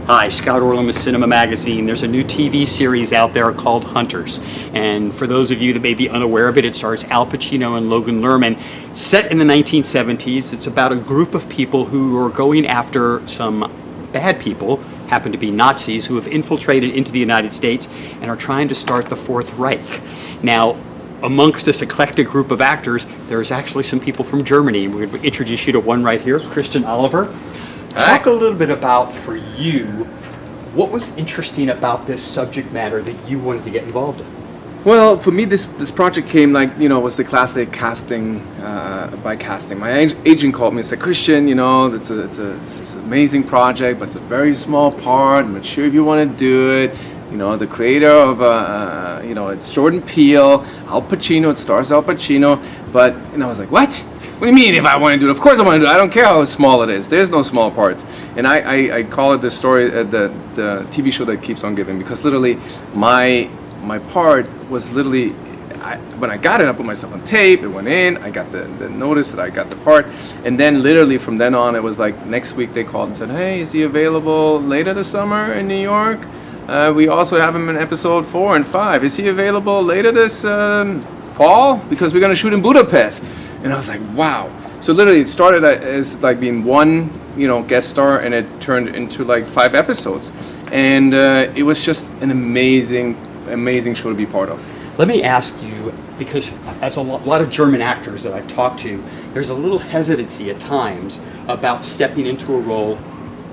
Hi, Scott Orland with Cinema Magazine. There's a new TV series out there called Hunters. And for those of you that may be unaware of it, it stars Al Pacino and Logan Lerman. Set in the 1970s, it's about a group of people who are going after some bad people, happen to be Nazis, who have infiltrated into the United States and are trying to start the Fourth Reich. Now, amongst this eclectic group of actors, there's actually some people from Germany. We're going to introduce you to one right here, Christian Oliver. Talk a little bit about, for you, what was interesting about this subject matter that you wanted to get involved in? Well, for me, this project came was the classic casting by casting. My agent called me and said, Christian, it's this amazing project, but it's a very small part. I'm not sure if you want to do it. The creator of, it's Jordan Peele, Al Pacino, it stars Al Pacino. But, I was like, what? What do you mean if I want to do it? Of course I want to do it. I don't care how small it is. There's no small parts. And I call it the story, the TV show that keeps on giving, because literally my part was literally, when I got it, I put myself on tape, it went in, I got the notice that I got the part, and then literally from then on, it was like next week they called and said, hey, is he available later this summer in New York? We also have him in episode 4 and 5. Is he available later this fall? Because we're going to shoot in Budapest. And I was like, wow. So literally it started as like being one, guest star, and it turned into like 5 episodes. And it was just an amazing show to be part of. Let me ask you, because as a lot of German actors that I've talked to, there's a little hesitancy at times about stepping into a role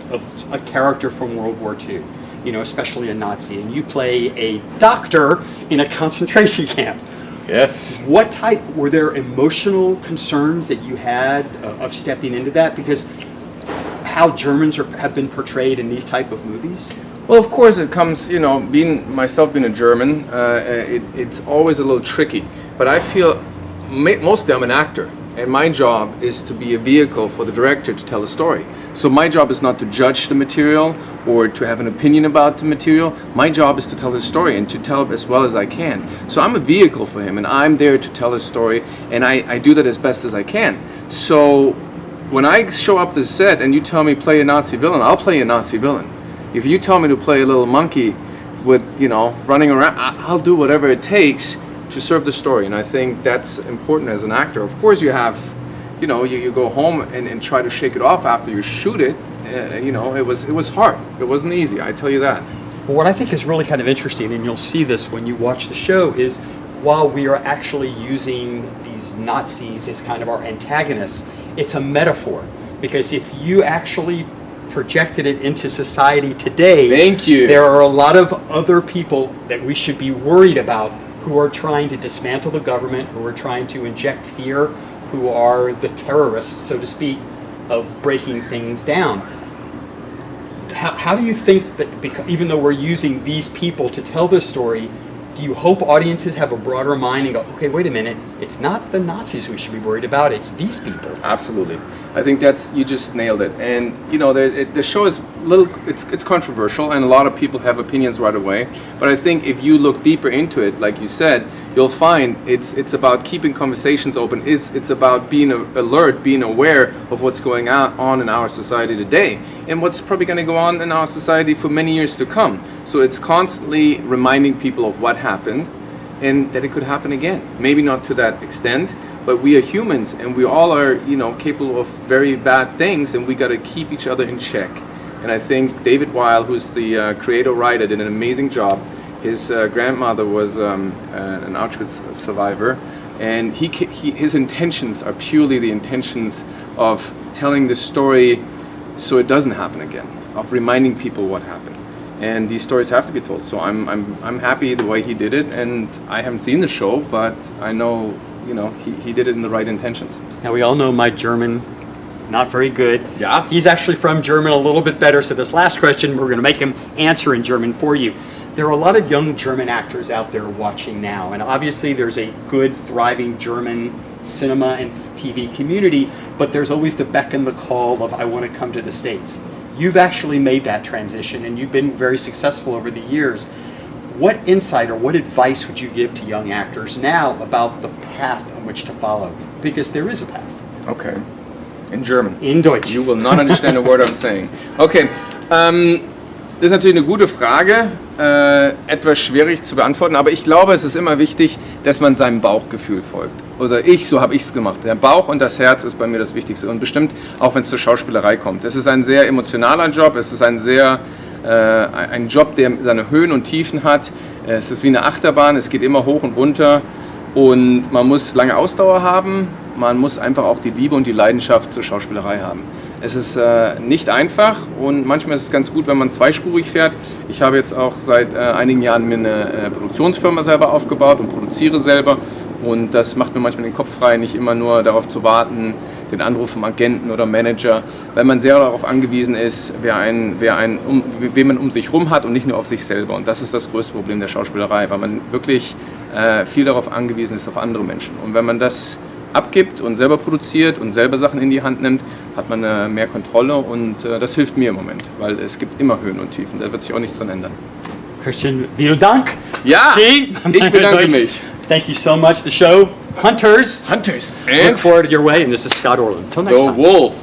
of a character from World War II, especially a Nazi, and you play a doctor in a concentration camp. Yes. Were there emotional concerns that you had of stepping into that? Because how Germans have been portrayed in these type of movies? Well, of course it comes, being a German, it's always a little tricky. But I feel, mostly I'm an actor, and my job is to be a vehicle for the director to tell a story. So my job is not to judge the material or to have an opinion about the material. My job is to tell his story and to tell it as well as I can. So I'm a vehicle for him, and I'm there to tell his story, and I do that as best as I can. So when I show up to the set and you tell me play a Nazi villain, I'll play a Nazi villain. If you tell me to play a little monkey with, running around, I'll do whatever it takes to serve the story. And I think that's important as an actor. Of course you have, you go home and try to shake it off after you shoot it. It was hard. It wasn't easy, I tell you that. Well, what I think is really kind of interesting, and you'll see this when you watch the show, is while we are actually using these Nazis as kind of our antagonists, it's a metaphor. Because if you actually projected it into society today, thank you, there are a lot of other people that we should be worried about who are trying to dismantle the government, who are trying to inject fear, who are the terrorists, so to speak, of breaking things down. How do you think that, even though we're using these people to tell this story, do you hope audiences have a broader mind and go, okay, wait a minute, it's not the Nazis we should be worried about, it's these people? Absolutely. I think you just nailed it. And the show is it's controversial, and a lot of people have opinions right away. But I think if you look deeper into it, like you said, you'll find it's about keeping conversations open. It's about being alert, being aware of what's going on in our society today, and what's probably going to go on in our society for many years to come. So it's constantly reminding people of what happened, and that it could happen again. Maybe not to that extent, but we are humans, and we all are, capable of very bad things, and we got to keep each other in check. And I think David Weil, who's the creator writer, did an amazing job. His grandmother was an Auschwitz survivor, and his intentions are purely the intentions of telling the story so it doesn't happen again, of reminding people what happened. And these stories have to be told. So I'm happy the way he did it, and I haven't seen the show, but I know he did it in the right intentions. Now we all know my German, not very good. Yeah. He's actually from German, a little bit better. So this last question, we're going to make him answer in German for you. There are a lot of young German actors out there watching now, and obviously there's a good, thriving German cinema and TV community, but there's always the beck and the call of, I want to come to the States. You've actually made that transition, and you've been very successful over the years. What insight or what advice would you give to young actors now about the path on which to follow? Because there is a path. Okay. In German. In Deutsch. You will not understand a word I'm saying. Okay. Das ist natürlich eine gute Frage, etwas schwierig zu beantworten, aber ich glaube, es ist immer wichtig, dass man seinem Bauchgefühl folgt. Oder so habe ich es gemacht. Der Bauch und das Herz ist bei mir das Wichtigste und bestimmt auch, wenn es zur Schauspielerei kommt. Es ist ein sehr emotionaler Job, es ist ein Job, der seine Höhen und Tiefen hat. Es ist wie eine Achterbahn, es geht immer hoch und runter und man muss lange Ausdauer haben, man muss einfach auch die Liebe und die Leidenschaft zur Schauspielerei haben. Es ist nicht einfach und manchmal ist es ganz gut, wenn man zweispurig fährt. Ich habe jetzt auch seit einigen Jahren mir eine Produktionsfirma selber aufgebaut und produziere selber. Und das macht mir manchmal den Kopf frei, nicht immer nur darauf zu warten, den Anruf vom Agenten oder Manager, weil man sehr darauf angewiesen ist, wen man um sich herum hat und nicht nur auf sich selber. Und das ist das größte Problem der Schauspielerei, weil man wirklich viel darauf angewiesen ist, auf andere Menschen. Und wenn man das abgibt und selber produziert und selber Sachen in die Hand nimmt, hat man mehr Kontrolle und das hilft mir im Moment, weil es gibt immer Höhen und Tiefen, da wird sich auch nichts dran ändern. Christian, vielen Dank. Ja, See? ich bedanke mich. Thank you so much. The show, Hunters. Hunters Look and forward to your way, and this is Scott Orland. Until next the time. Wolf.